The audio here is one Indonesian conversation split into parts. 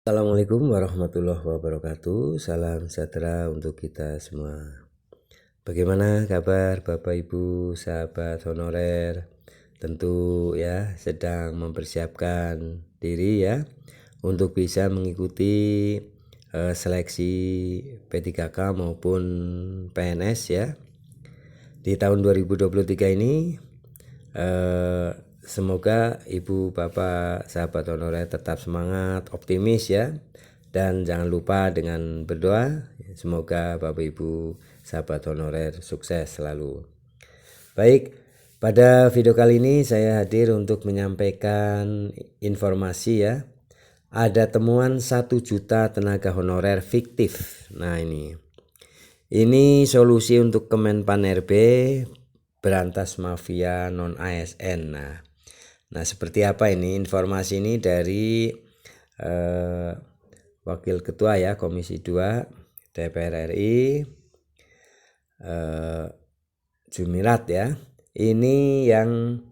Assalamualaikum warahmatullahi wabarakatuh. Salam sejahtera untuk kita semua. Bagaimana kabar Bapak Ibu sahabat honorer? Tentu ya sedang mempersiapkan diri ya untuk bisa mengikuti seleksi P3K maupun PNS ya. Di tahun 2023 ini semoga Ibu Bapak sahabat honorer tetap semangat, optimis ya. Dan jangan lupa dengan berdoa, semoga Bapak Ibu sahabat honorer sukses selalu. Baik, pada video kali ini saya hadir untuk menyampaikan informasi ya. Ada temuan 1 juta tenaga honorer fiktif. Nah ini solusi untuk Kemenpan RB berantas mafia non ASN. Nah seperti apa ini? Informasi ini dari Wakil Ketua ya Komisi 2 DPR RI Jumirat ya. Ini yang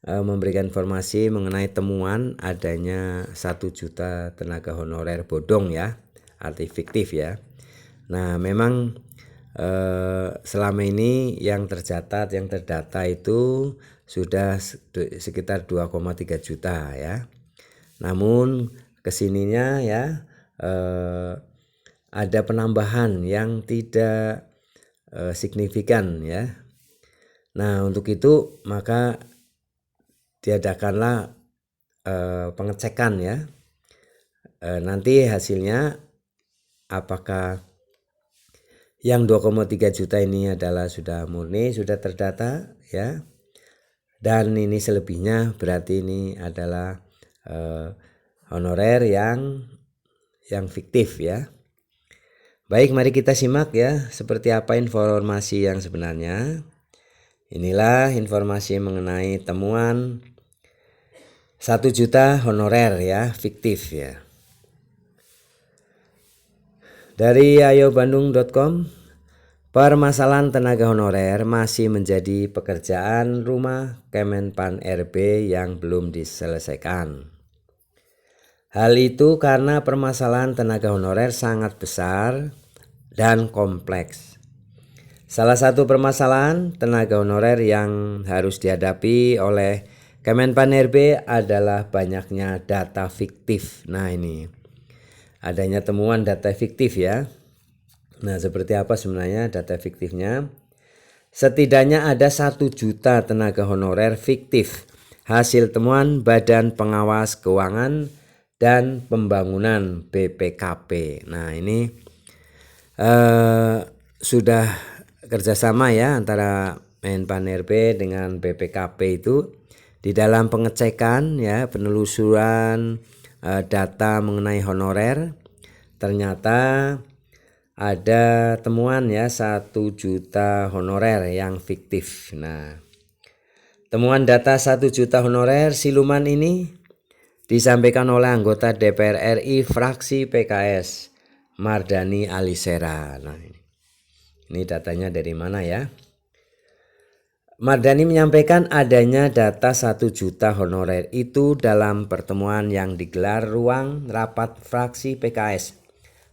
memberikan informasi mengenai temuan adanya 1 juta tenaga honorer bodong ya, arti fiktif ya. Nah memang selama ini yang tercatat, yang terdata itu sudah sekitar 2,3 juta ya. Namun kesininya ya ada penambahan yang tidak signifikan ya. Nah untuk itu maka diadakanlah pengecekan ya. Nanti hasilnya apakah yang 2,3 juta ini adalah sudah murni, sudah terdata ya. Dan ini selebihnya berarti ini adalah honorer yang fiktif ya. Baik, mari kita simak ya seperti apa informasi yang sebenarnya. Inilah informasi mengenai temuan 1 juta honorer ya fiktif ya. Dari ayobandung.com, permasalahan tenaga honorer masih menjadi pekerjaan rumah Kemenpan RB yang belum diselesaikan. Hal itu karena permasalahan tenaga honorer sangat besar dan kompleks. Salah satu permasalahan tenaga honorer yang harus dihadapi oleh Kemenpan RB adalah banyaknya data fiktif. Nah ini adanya temuan data fiktif ya. Nah seperti apa sebenarnya data fiktifnya? Setidaknya ada 1 juta tenaga honorer fiktif hasil temuan Badan Pengawas Keuangan dan Pembangunan BPKP. Nah ini sudah kerjasama ya antara Menpan RB dengan BPKP itu di dalam pengecekan ya penelusuran data mengenai honorer. Ternyata ada temuan ya 1 juta honorer yang fiktif. Nah temuan data 1 juta honorer siluman ini disampaikan oleh anggota DPR RI fraksi PKS Mardani Alisera. Nah ini datanya dari mana ya? Mardani menyampaikan adanya data 1 juta honorer itu dalam pertemuan yang digelar ruang rapat fraksi PKS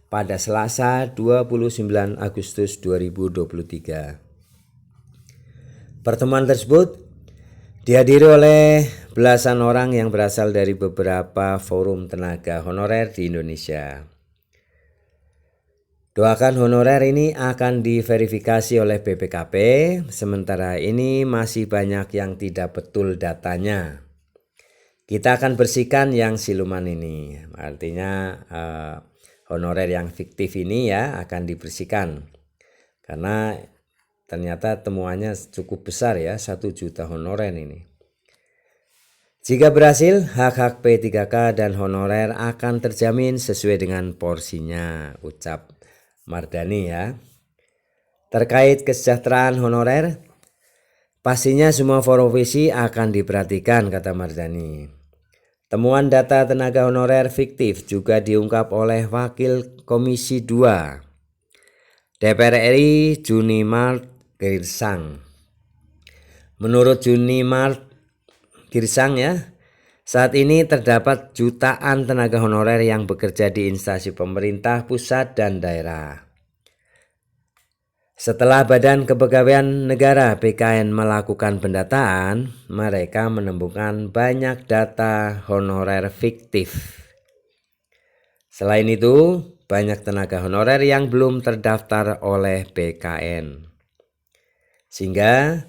pada Selasa 29 Agustus 2023. Pertemuan tersebut dihadiri oleh belasan orang yang berasal dari beberapa forum tenaga honorer di Indonesia. Doakan honorer ini akan diverifikasi oleh BPKP, sementara ini masih banyak yang tidak betul datanya. Kita akan bersihkan yang siluman ini, artinya honorer yang fiktif ini ya akan dibersihkan. Karena ternyata temuannya cukup besar ya 1 juta honorer ini. Jika berhasil, hak-hak P3K dan honorer akan terjamin sesuai dengan porsinya, ucap Mardani ya. Terkait kesejahteraan honorer, pastinya semua profesi akan diperhatikan, kata Mardani. Temuan data tenaga honorer fiktif juga diungkap oleh Wakil Komisi 2 DPR RI Junimart Girsang. Menurut Junimart Girsang ya, Saat ini terdapat jutaan tenaga honorer yang bekerja di instansi pemerintah pusat dan daerah. Setelah Badan Kepegawaian Negara (BKN) melakukan pendataan, mereka menemukan banyak data honorer fiktif. Selain itu, banyak tenaga honorer yang belum terdaftar oleh BKN. Sehingga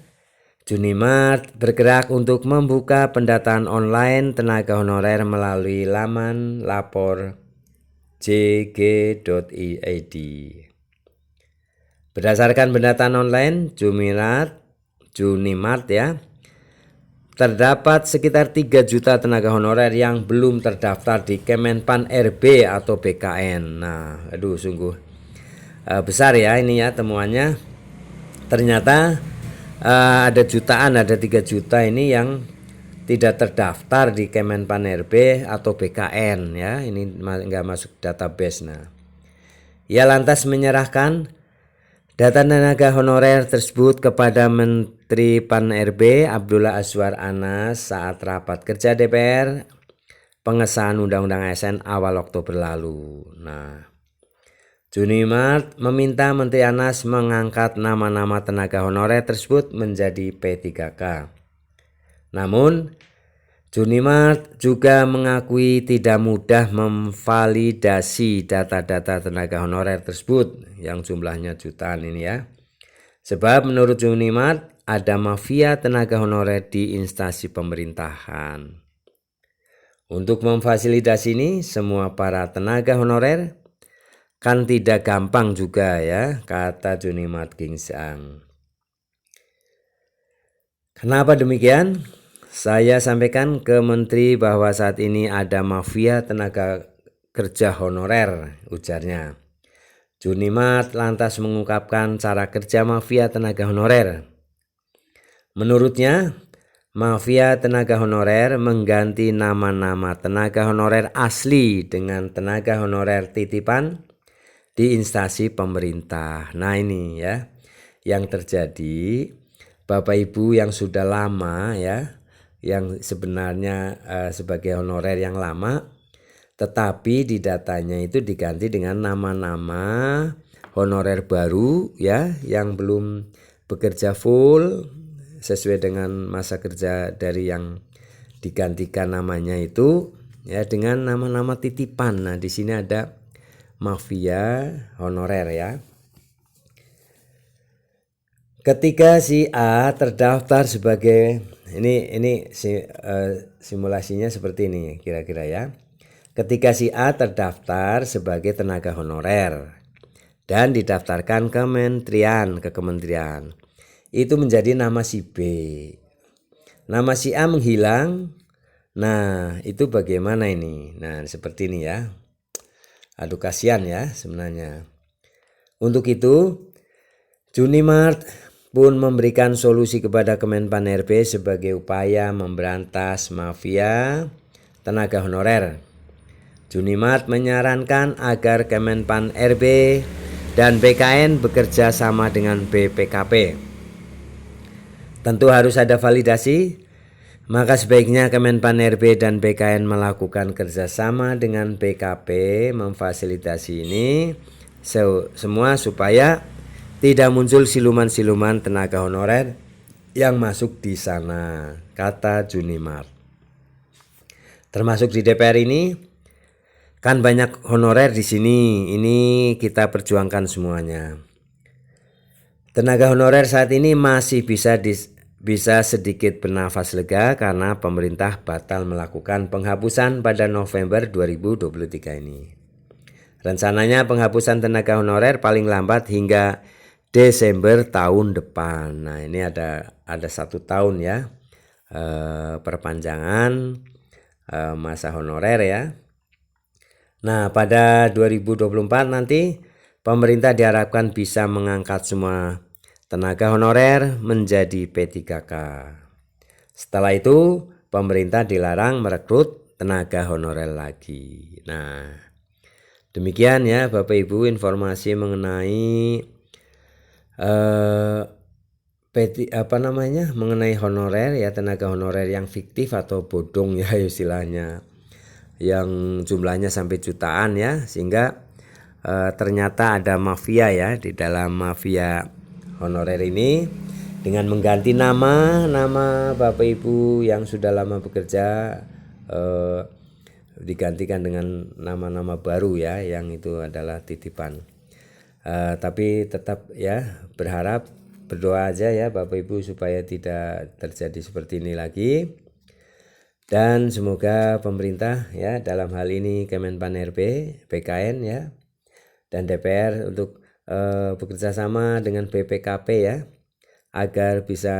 Junimart bergerak untuk membuka pendataan online tenaga honorer melalui laman lapor jg.id. Berdasarkan pendataan online Junimart ya, terdapat sekitar 3 juta tenaga honorer yang belum terdaftar di Kemenpan RB atau BKN. Nah, sungguh besar ya ini ya temuannya. Ternyata ada jutaan, ada 3 juta ini yang tidak terdaftar di Kemenpan RB atau BKN ya. Ini enggak masuk database. Nah, ia lantas menyerahkan data tenaga honorer tersebut kepada Menteri Pan RB Abdullah Azwar Anas saat rapat kerja DPR pengesahan Undang-Undang ASN awal Oktober lalu. Nah, Junimart meminta Menteri Anas mengangkat nama-nama tenaga honorer tersebut menjadi P3K. Namun, Junimart juga mengakui tidak mudah memvalidasi data-data tenaga honorer tersebut yang jumlahnya jutaan ini ya. Sebab menurut Junimart ada mafia tenaga honorer di instansi pemerintahan. Untuk memfasilitasi ini semua para tenaga honorer kan tidak gampang juga ya, kata Junimart Gingsang. Kenapa demikian? Saya sampaikan ke Menteri bahwa saat ini ada mafia tenaga kerja honorer, ujarnya. Junimart lantas mengungkapkan cara kerja mafia tenaga honorer. Menurutnya, mafia tenaga honorer mengganti nama-nama tenaga honorer asli dengan tenaga honorer titipan di instansi pemerintah. Nah ini ya, yang terjadi Bapak Ibu yang sudah lama ya, yang sebenarnya sebagai honorer yang lama, tetapi di datanya itu diganti dengan nama-nama honorer baru ya, yang belum bekerja full sesuai dengan masa kerja dari yang digantikan namanya itu ya, dengan nama-nama titipan. Nah, di sini ada mafia honorer ya. Ketika si A terdaftar sebagai simulasinya seperti ini kira-kira ya. Ketika si A terdaftar sebagai tenaga honorer dan didaftarkan ke kementerian, itu menjadi nama si B. Nama si A menghilang. Nah, itu bagaimana ini? Nah, seperti ini ya. Aduh, kasihan ya sebenarnya. Untuk itu, Junimart pun memberikan solusi kepada Kemenpan RB sebagai upaya memberantas mafia tenaga honorer. Junimart menyarankan agar Kemenpan RB dan BKN bekerja sama dengan BPKP. Tentu harus ada validasi, maka sebaiknya Kemenpan RB dan BKN melakukan kerjasama dengan BKP memfasilitasi ini semua supaya tidak muncul siluman-siluman tenaga honorer yang masuk di sana, kata Junimart. Termasuk di DPR ini kan banyak honorer di sini. Ini kita perjuangkan semuanya. Tenaga honorer saat ini masih bisa sedikit bernafas lega karena pemerintah batal melakukan penghapusan pada November 2023 ini. Rencananya penghapusan tenaga honorer paling lambat hingga Desember tahun depan. Nah, ini ada 1 tahun ya perpanjangan masa honorer ya. Nah, pada 2024 nanti pemerintah diharapkan bisa mengangkat semua tenaga honorer menjadi P3K. Setelah itu pemerintah dilarang merekrut tenaga honorer lagi. Nah, demikian ya Bapak Ibu informasi mengenai mengenai honorer ya, tenaga honorer yang fiktif atau bodong ya istilahnya, yang jumlahnya sampai jutaan ya, sehingga ternyata ada mafia ya di dalam mafia honorer ini, dengan mengganti nama Bapak Ibu yang sudah lama bekerja, digantikan dengan nama-nama baru ya, yang itu adalah titipan. Tapi tetap ya berharap, berdoa aja ya Bapak Ibu supaya tidak terjadi seperti ini lagi. Dan semoga pemerintah ya, dalam hal ini Kemenpan RB, BKN ya, dan DPR untuk bekerja sama dengan BPKP ya, agar bisa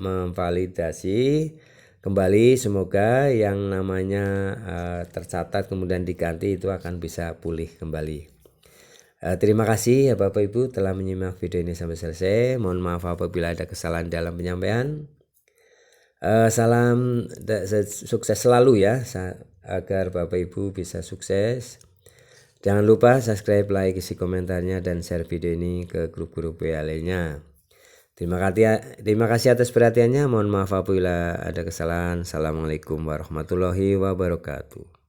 memvalidasi kembali, semoga yang namanya tercatat kemudian diganti itu akan bisa pulih kembali. Terima kasih ya Bapak Ibu telah menyimak video ini sampai selesai. Mohon maaf apabila ada kesalahan dalam penyampaian. Salam sukses selalu ya, agar Bapak Ibu bisa sukses. Jangan lupa subscribe, like, isi komentarnya, dan share video ini ke grup-grup WA lainnya. Terima kasih atas perhatiannya. Mohon maaf apabila ada kesalahan. Assalamualaikum warahmatullahi wabarakatuh.